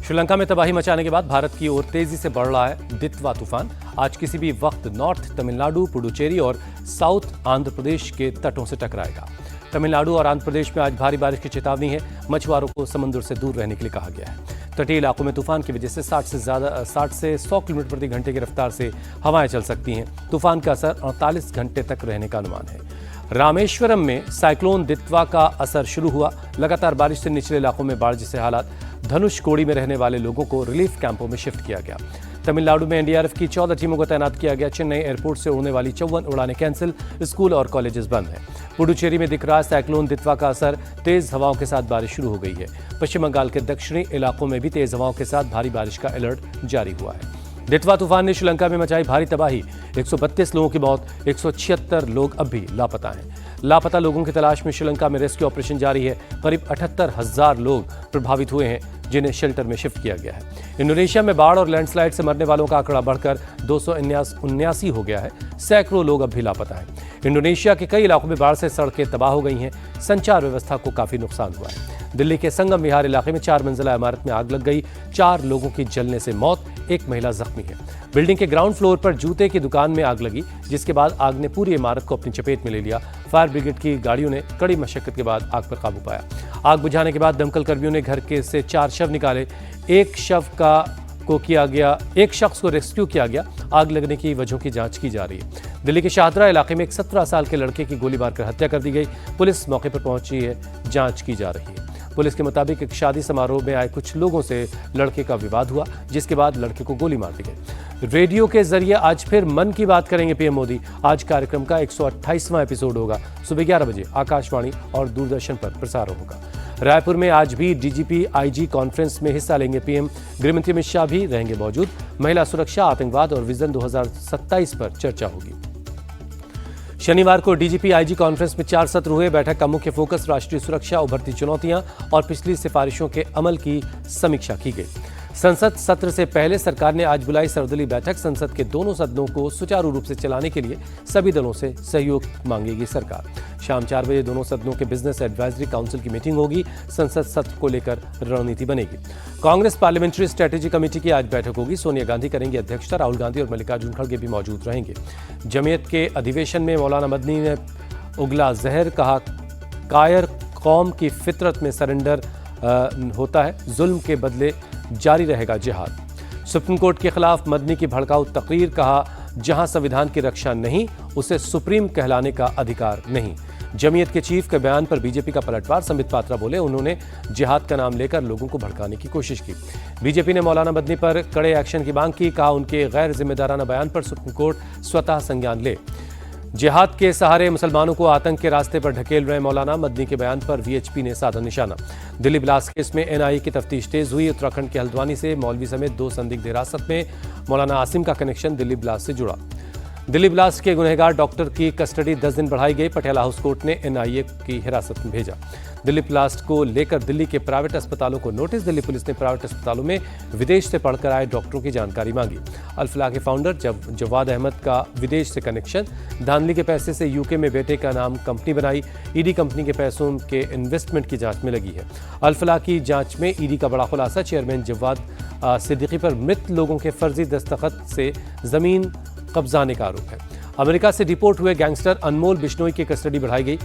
श्रीलंका में तबाही मचाने के बाद भारत की ओर तेजी से बढ़ रहा है दितवा तूफान। आज किसी भी वक्त नॉर्थ तमिलनाडु, पुडुचेरी और साउथ आंध्र प्रदेश के तटों से टकराएगा। तमिलनाडु और आंध्र प्रदेश में आज भारी बारिश की चेतावनी है। मछुआरों को समुद्र से दूर रहने के लिए कहा गया है। तटीय इलाकों में तूफान की वजह से 60 से 100 किलोमीटर प्रति घंटे की रफ्तार से हवाएं चल सकती हैं। तूफान का असर 48 घंटे तक रहने का अनुमान है। रामेश्वरम में साइक्लोन दितवा का असर शुरू हुआ। लगातार बारिश से निचले इलाकों में बाढ़ जैसे हालात। धनुषकोडी में रहने वाले लोगों को रिलीफ कैंपों में शिफ्ट किया गया। तमिलनाडु में एनडीआरएफ की 14 टीमों को तैनात किया गया। चेन्नई एयरपोर्ट से उड़ने वाली 54 उड़ानें कैंसिल। स्कूल और कॉलेजेस बंद हैं। पुडुचेरी में दिख रहा साइक्लोन दितवा का असर। तेज हवाओं के साथ बारिश शुरू हो गई है। पश्चिम बंगाल के दक्षिणी इलाकों में भी तेज हवाओं के साथ भारी बारिश का अलर्ट जारी हुआ है। दितवा तूफान ने श्रीलंका में मचाई भारी तबाही। 132 लोगों की मौत, 176 लोग अब भी लापता हैं। लापता लोगों की तलाश में श्रीलंका में रेस्क्यू ऑपरेशन जारी है। करीब 78,000 लोग प्रभावित हुए हैं, जिन्हें शेल्टर में शिफ्ट किया गया है। इंडोनेशिया में बाढ़ और लैंडस्लाइड से मरने वालों का आंकड़ा बढ़कर 279 हो गया है। सैकड़ों लोग अब भी लापता हैं। इंडोनेशिया के कई इलाकों में बाढ़ से सड़कें तबाह हो गई हैं। संचार व्यवस्था को काफी नुकसान हुआ है। दिल्ली के संगम विहार इलाके में 4 मंजिला इमारत में आग लग गई। 4 लोगों की जलने से मौत, एक महिला जख्मी है। बिल्डिंग के ग्राउंड फ्लोर पर जूते की दुकान में आग लगी, जिसके बाद आग ने पूरी इमारत को अपनी चपेट में ले लिया। फायर ब्रिगेड की गाड़ियों ने कड़ी मशक्कत के बाद आग पर काबू पाया। आग बुझाने के बाद दमकल कर्मियों ने घर के से 4 शव निकाले। एक शख्स को रेस्क्यू किया गया। आग लगने की वजहों की जांच की जा रही है। दिल्ली के शाहदरा इलाके में एक 17 साल के लड़के की गोली मारकर हत्या कर दी गई। पुलिस मौके पर पहुंची है, जांच की जा रही है। पुलिस के मुताबिक एक शादी समारोह में आए कुछ लोगों से लड़के का विवाद हुआ, जिसके बाद लड़के को गोली मार दी गई। रेडियो के जरिए आज फिर मन की बात करेंगे पीएम मोदी। आज कार्यक्रम का 128वां एपिसोड होगा। सुबह 11 बजे आकाशवाणी और दूरदर्शन पर प्रसारण होगा। रायपुर में आज भी डीजीपी आईजी कॉन्फ्रेंस में हिस्सा लेंगे पीएम। गृहमंत्री अमित शाह भी रहेंगे मौजूद। महिला सुरक्षा, आतंकवाद और विजन 2027 पर चर्चा होगी। शनिवार को डीजीपी आईजी कॉन्फ्रेंस में 4 सत्र हुए। बैठक का मुख्य फोकस राष्ट्रीय सुरक्षा, उभरती चुनौतियां और पिछली सिफारिशों के अमल की समीक्षा की गई। संसद सत्र से पहले सरकार ने आज बुलाई सर्वदलीय बैठक। संसद के दोनों सदनों को सुचारू रूप से चलाने के लिए सभी दलों से सहयोग मांगेगी सरकार। शाम 4 बजे दोनों सदनों के बिजनेस एडवाइजरी काउंसिल की मीटिंग होगी। संसद सत्र को लेकर रणनीति बनेगी। कांग्रेस पार्लियामेंट्री स्ट्रेटेजी कमेटी की आज बैठक होगी। सोनिया गांधी करेंगी अध्यक्षता। राहुल गांधी और मल्लिकार्जुन खड़गे भी मौजूद रहेंगे। जमीयत के अधिवेशन में मौलाना मदनी ने उगला जहर, कहा कायर कौम की फितरत में सरेंडर होता है, जुल्म के बदले जारी रहेगा जिहाद। सुप्रीम कोर्ट के खिलाफ मदनी की भड़काऊ तकरीर, कहा जहां संविधान की रक्षा नहीं, उसे सुप्रीम कहलाने का अधिकार नहीं। जमीयत के चीफ के बयान पर बीजेपी का पलटवार। संबित पात्रा बोले उन्होंने जिहाद का नाम लेकर लोगों को भड़काने की कोशिश की। बीजेपी ने मौलाना मदनी पर कड़े एक्शन की मांग की। कहा उनके गैर जिम्मेदाराना बयान पर सुप्रीम कोर्ट स्वतः संज्ञान ले। जिहाद के सहारे मुसलमानों को आतंक के रास्ते पर ढकेल रहे मौलाना मदनी के बयान पर वीएचपी ने साधा निशाना। दिल्ली ब्लास्ट केस में एनआईए की तफ्तीश तेज हुई। उत्तराखंड के हल्द्वानी से मौलवी समेत 2 संदिग्ध हिरासत में। मौलाना आसिम का कनेक्शन दिल्ली ब्लास्ट से जुड़ा। दिल्ली ब्लास्ट के गुनहगार डॉक्टर की कस्टडी 10 दिन बढ़ाई गई। पटियाला हाउस कोर्ट ने एनआईए की हिरासत में भेजा। दिल्ली ब्लास्ट को लेकर दिल्ली के प्राइवेट अस्पतालों को नोटिस। दिल्ली पुलिस ने प्राइवेट अस्पतालों में विदेश से पढ़कर आए डॉक्टरों की जानकारी मांगी। अल-फलाह के फाउंडर जवाद अहमद का विदेश से कनेक्शन। धांधली के पैसे से यूके में बेटे का नाम कंपनी बनाई। ईडी कंपनी के पैसों के इन्वेस्टमेंट की जांच में लगी है। अल-फलाह की जांच में ईडी का बड़ा खुलासा। चेयरमैन जवाद सिद्दीकी पर मृत लोगों के फर्जी दस्तखत से जमीन कब्जाने का आरोप है। अमेरिका से डिपोर्ट हुए गैंगस्टर अनमोल बिश्नोई की कस्टडी बढ़ाई गई।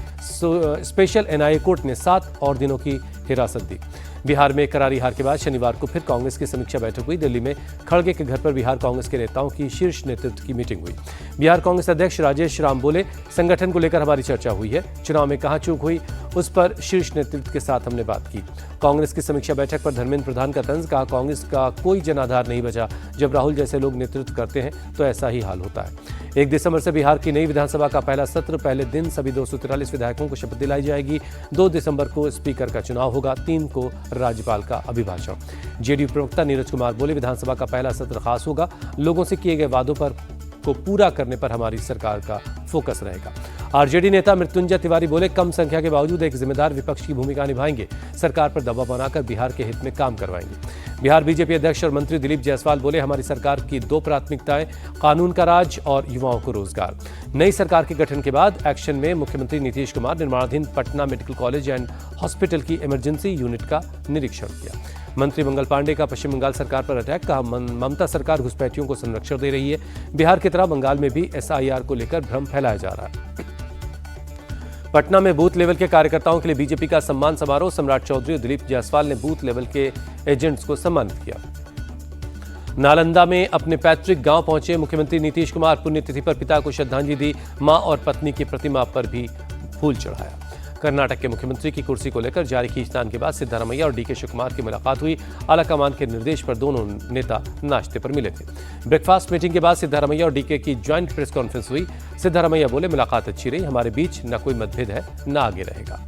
स्पेशल एनआईए कोर्ट ने 7 और दिनों की हिरासत दी। बिहार में करारी हार के बाद शनिवार को फिर कांग्रेस की समीक्षा बैठक हुई। दिल्ली में खड़गे के घर पर बिहार कांग्रेस के नेताओं की शीर्ष नेतृत्व की मीटिंग हुई। बिहार कांग्रेस अध्यक्ष राजेश राम बोले संगठन को लेकर हमारी चर्चा हुई है। चुनाव में कहां चूक हुई, उस पर शीर्ष नेतृत्व के साथ हमने बात की। कांग्रेस की समीक्षा बैठक पर धर्मेंद्र प्रधान का तंज, कहा कांग्रेस का कोई जनाधार नहीं बचा। जब राहुल जैसे लोग नेतृत्व करते हैं तो ऐसा ही हाल होता है। 1 दिसंबर से बिहार की नई विधानसभा का पहला सत्र। पहले दिन सभी 243 विधायकों को शपथ दिलाई जाएगी। 2 दिसंबर को स्पीकर का चुनाव होगा। 3 को राज्यपाल का अभिभाषण। जेडीयू प्रवक्ता नीरज कुमार बोले विधानसभा का पहला सत्र खास होगा। लोगों से किए गए वादों को पूरा करने पर हमारी सरकार का फोकस रहेगा। आरजेडी नेता मृत्युंजय तिवारी बोले कम संख्या के बावजूद एक जिम्मेदार विपक्ष की भूमिका निभाएंगे। सरकार पर दबाव बनाकर बिहार के हित में काम करवाएंगे। बिहार बीजेपी अध्यक्ष और मंत्री दिलीप जायसवाल बोले, हमारी सरकार की दो प्राथमिकताएं कानून का राज और युवाओं को रोजगार। नई सरकार के गठन के बाद एक्शन में मुख्यमंत्री नीतीश कुमार निर्माणाधीन Patna medical college and hospital की इमरजेंसी यूनिट का निरीक्षण किया। मंत्री मंगल पांडे का पश्चिम बंगाल सरकार पर अटैक, कहा ममता सरकार घुसपैठियों को संरक्षण दे रही है। बिहार की तरह बंगाल में भी एसआईआर को लेकर भ्रम फैलाया जा रहा है। पटना में बूथ लेवल के कार्यकर्ताओं के लिए बीजेपी का सम्मान समारोह, सम्राट चौधरी और दिलीप जायसवाल ने बूथ लेवल के एजेंट्स को सम्मानित किया। नालंदा में अपने पैतृक गांव पहुंचे मुख्यमंत्री नीतीश कुमार, पुण्यतिथि पर पिता को श्रद्धांजलि दी, मां और पत्नी की प्रतिमा पर भी फूल चढ़ाया। कर्नाटक के मुख्यमंत्री की कुर्सी को लेकर जारी खींचतान के बाद सिद्धारमैया और डीके शिवकुमार की मुलाकात हुई। आलाकमान के निर्देश पर दोनों नेता नाश्ते पर मिले थे। ब्रेकफास्ट मीटिंग के बाद सिद्धारमैया और डीके की ज्वाइंट प्रेस कॉन्फ्रेंस हुई। सिद्धारमैया बोले, मुलाकात अच्छी रही, हमारे बीच न कोई मतभेद है न आगे रहेगा।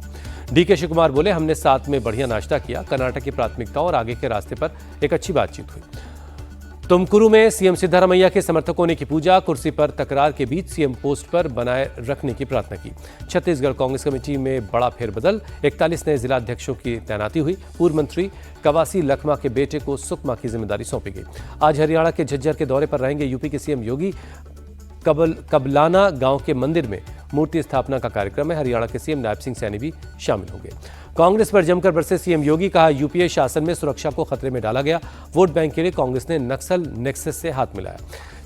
डीके शिवकुमार बोले, हमने साथ में बढ़िया नाश्ता किया, कर्नाटक की प्राथमिकताओं और आगे के रास्ते पर एक अच्छी बातचीत हुई। तुमकुरू में सीएम सिद्धारमैया के समर्थकों ने की पूजा, कुर्सी पर तकरार के बीच सीएम पोस्ट पर बनाए रखने की प्रार्थना की। छत्तीसगढ़ कांग्रेस कमेटी में बड़ा फेरबदल, 41 नए जिलाध्यक्षों की तैनाती हुई। पूर्व मंत्री कवासी लखमा के बेटे को सुकमा की जिम्मेदारी सौंपी गई। आज हरियाणा के झज्जर के दौरे पर रहेंगे यूपी के सीएम योगी। कबलाना गांव के मंदिर में मूर्ति स्थापना का कार्यक्रम है। हरियाणा के सीएम नायब सिंह सैनी भी शामिल होंगे। कांग्रेस पर जमकर बरसे सीएम योगी, कहा यूपीए शासन में सुरक्षा को खतरे में डाला गया, वोट बैंक के लिए कांग्रेस ने नक्सल नेक्सस से हाथ मिलाया।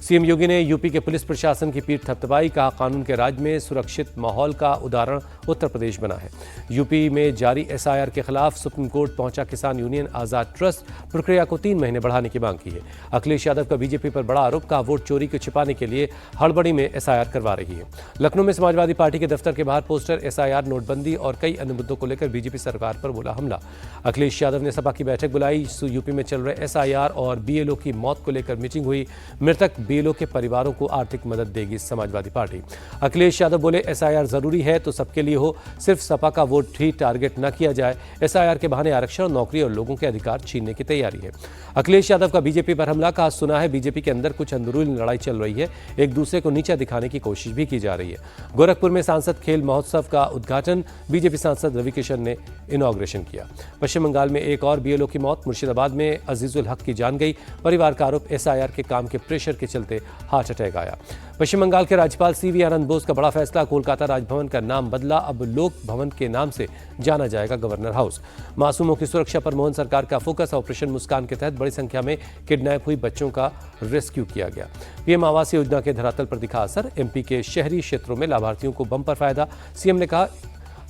सीएम योगी ने यूपी के पुलिस प्रशासन की पीठ थपथपाई, कहा कानून के राज में सुरक्षित माहौल का उदाहरण उत्तर प्रदेश बना है। यूपी में जारी एसआईआर के खिलाफ सुप्रीम कोर्ट पहुंचा किसान यूनियन आजाद ट्रस्ट, प्रक्रिया को 3 महीने बढ़ाने की मांग की है। अखिलेश यादव का बीजेपी पर बड़ा आरोप, कहा वोट चोरी को छिपाने के लिए हड़बड़ी में एसआईआर करवा रही है। लखनऊ में समाजवादी पार्टी के दफ्तर के बाहर पोस्टर, एसआईआर, नोटबंदी और कई अन्य मुद्दों को लेकर बीजेपी सरकार पर बोला हमला। अखिलेश यादव ने सपा की बैठक बुलाई। यूपी में चल रहे एसआईआर और बीएलओ की मौत को लेकर मीटिंग हुई। मृतक बीएलओ के परिवारों को आर्थिक मदद देगी समाजवादी पार्टी। अखिलेश यादव बोले, एसआईआर जरूरी है तो सबके लिए हो, सिर्फ सपा का वोट ही टारगेट न किया जाए। एसआईआर के बहाने आरक्षण, नौकरी और लोगों के अधिकार छीनने की तैयारी है। अखिलेश यादव का बीजेपी पर हमला, कहा सुना है बीजेपी के अंदर कुछ अंदरूनी लड़ाई चल रही है, एक दूसरे को नीचा दिखाने की कोशिश भी की जा रही है। गोरखपुर में सांसद खेल महोत्सव का उद्घाटन बीजेपी सांसद रवि किशन ने इनॉग्रेशन किया। पश्चिम बंगाल में एक और बीएलओ की मौत, मुर्शिदाबाद में अजीजुल हक की जान गई। परिवार का आरोप, एसआईआर के काम के प्रेशर के चलते हार्ट अटैक आया। पश्चिम बंगाल के राज्यपाल सीवी आनंद बोस का बड़ा फैसला, कोलकाता राजभवन का नाम बदला, अब लोक भवन के नाम से जाना जाएगा गवर्नर हाउस। मासूमों की सुरक्षा पर मोहन सरकार का फोकस, ऑपरेशन मुस्कान के तहत बड़ी संख्या में किडनैप हुई बच्चों का रेस्क्यू किया गया। पीएम आवास योजना के धरातल पर दिखा असर, एमपी के शहरी क्षेत्रों में लाभार्थियों को बम्पर फायदा। सीएम ने कहा,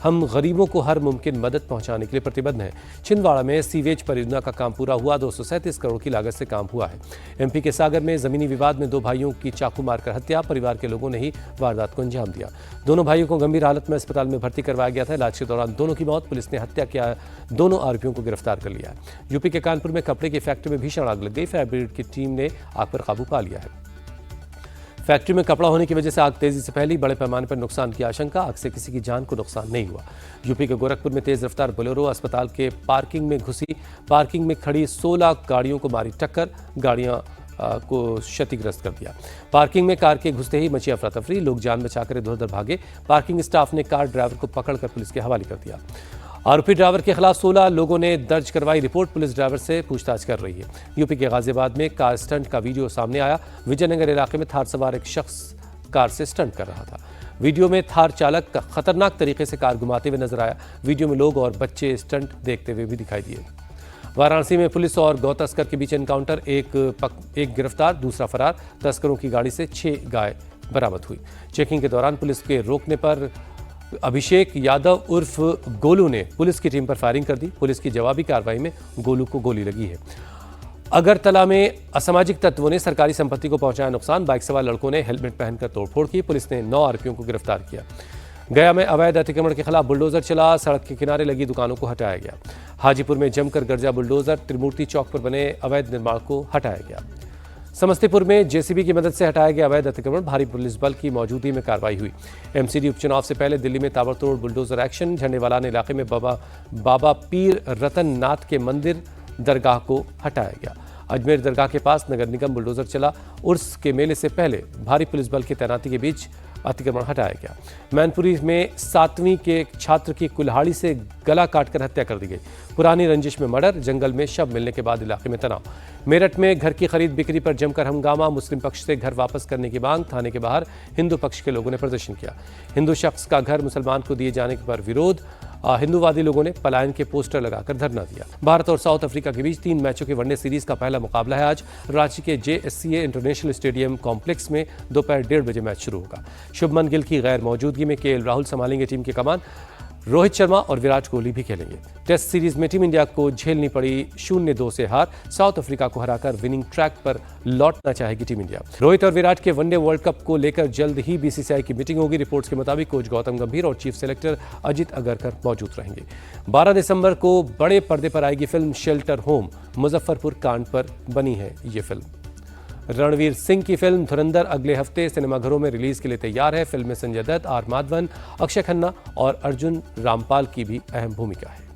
हम गरीबों को हर मुमकिन मदद पहुंचाने के लिए प्रतिबद्ध हैं। छिंदवाड़ा में सीवेज परियोजना का काम पूरा हुआ, 237 करोड़ की लागत से काम हुआ है। एमपी के सागर में जमीनी विवाद में 2 भाइयों की चाकू मारकर हत्या, परिवार के लोगों ने ही वारदात को अंजाम दिया। दोनों भाइयों को गंभीर हालत में अस्पताल में भर्ती करवाया गया था। इलाज के दौरान दोनों की मौत, पुलिस ने हत्या किया दोनों आरोपियों को गिरफ्तार कर लिया है। यूपी के कानपुर में कपड़े की फैक्ट्री में भीषण आग लग गई, फायर ब्रिगेड की टीम ने आग पर काबू पा लिया है। फैक्ट्री में कपड़ा होने की वजह से आग तेजी से फैली, बड़े पैमाने पर नुकसान की आशंका, आग से किसी की जान को नुकसान नहीं हुआ। यूपी के गोरखपुर में तेज रफ्तार बोलेरो अस्पताल के पार्किंग में घुसी, पार्किंग में खड़ी 16 गाड़ियों को मारी टक्कर, गाड़ियां को क्षतिग्रस्त कर दिया। पार्किंग में कार के घुसते ही मची अफरा तफरी, लोग जान बचाकर इधर उधर भागे। पार्किंग स्टाफ ने कार ड्राइवर को पकड़कर पुलिस के हवाले कर दिया। आरोपी ड्राइवर के खिलाफ 16 लोगों ने दर्ज करवाई रिपोर्ट, पुलिस ड्राइवर से पूछताछ कर रही है। यूपी के गाजियाबाद में कार स्टंट का वीडियो सामने आया। विजयनगर इलाके में थार सवार एक शख्स कार से स्टंट कर रहा था। वीडियो में थार चालक खतरनाक तरीके से कार घुमाते हुए नजर आया। वीडियो में लोग और बच्चे स्टंट देखते हुए भी दिखाई दिए। वाराणसी में पुलिस और गौ तस्कर के बीच एनकाउंटर, एक गिरफ्तार, दूसरा फरार। तस्करों की गाड़ी से 6 गाय बरामद हुई। चेकिंग के दौरान पुलिस के रोकने पर अभिषेक यादव उर्फ गोलू ने पुलिस की टीम पर फायरिंग कर दी। पुलिस की जवाबी कार्रवाई में गोलू को गोली लगी है। अगरतला में असामाजिक तत्वों ने सरकारी संपत्ति को पहुंचाया नुकसान, बाइक सवार लड़कों ने हेलमेट पहनकर तोड़फोड़ की। पुलिस ने 9 आरोपियों को गिरफ्तार किया। गया में अवैध अतिक्रमण के खिलाफ बुलडोजर चला, सड़क के किनारे लगी दुकानों को हटाया गया। हाजीपुर में जमकर गरजा बुलडोजर, त्रिमूर्ति चौक पर बने अवैध निर्माण को हटाया गया। समस्तीपुर में जेसीबी की मदद से हटाया गया अवैध अतिक्रमण, भारी पुलिस बल की मौजूदगी में कार्रवाई हुई। एमसीडी उपचुनाव से पहले दिल्ली में ताबड़तोड़ बुलडोजर एक्शन, झंडेवालान इलाके में बाबा पीर रतन नाथ के मंदिर दरगाह को हटाया गया। अजमेर दरगाह के पास नगर निगम बुलडोजर चला। उर्स के मेले से पहले भारी पुलिस बल की तैनाती के बीच अतिक्रमण हटाया गया। मैनपुरी में 7वीं के एक छात्र की कुल्हाड़ी से गला काटकर हत्या कर दी गई। पुरानी रंजिश में मर्डर, जंगल में शव मिलने के बाद इलाके में तनाव। मेरठ में घर की खरीद बिक्री पर जमकर हंगामा, मुस्लिम पक्ष से घर वापस करने की मांग, थाने के बाहर हिंदू पक्ष के लोगों ने प्रदर्शन किया। हिंदू शख्स का घर मुसलमान को दिए जाने पर विरोध, हिंदूवादी लोगों ने पलायन के पोस्टर लगाकर धरना दिया। भारत और साउथ अफ्रीका के बीच 3 मैचों की वनडे सीरीज का पहला मुकाबला है आज। रांची के JSCA इंटरनेशनल स्टेडियम कॉम्प्लेक्स में दोपहर 1:30 बजे मैच शुरू होगा। शुभमन गिल की गैर मौजूदगी में KL राहुल संभालेंगे टीम की कमान। रोहित शर्मा और विराट कोहली भी खेलेंगे। टेस्ट सीरीज में टीम इंडिया को झेलनी पड़ी 0-2 से हार। साउथ अफ्रीका को हराकर विनिंग ट्रैक पर लौटना चाहेगी टीम इंडिया। रोहित और विराट के वनडे वर्ल्ड कप को लेकर जल्द ही BCCI की मीटिंग होगी। रिपोर्ट्स के मुताबिक कोच गौतम गंभीर और चीफ सेलेक्टर अजित अगरकर मौजूद रहेंगे। 12 दिसंबर को बड़े पर्दे पर आएगी फिल्म शेल्टर होम। मुजफ्फरपुर कांड पर बनी है ये फिल्म। रणवीर सिंह की फिल्म धुरंधर अगले हफ्ते सिनेमाघरों में रिलीज के लिए तैयार है। फिल्म में संजय दत्त, R. माधवन, अक्षय खन्ना और अर्जुन रामपाल की भी अहम भूमिका है।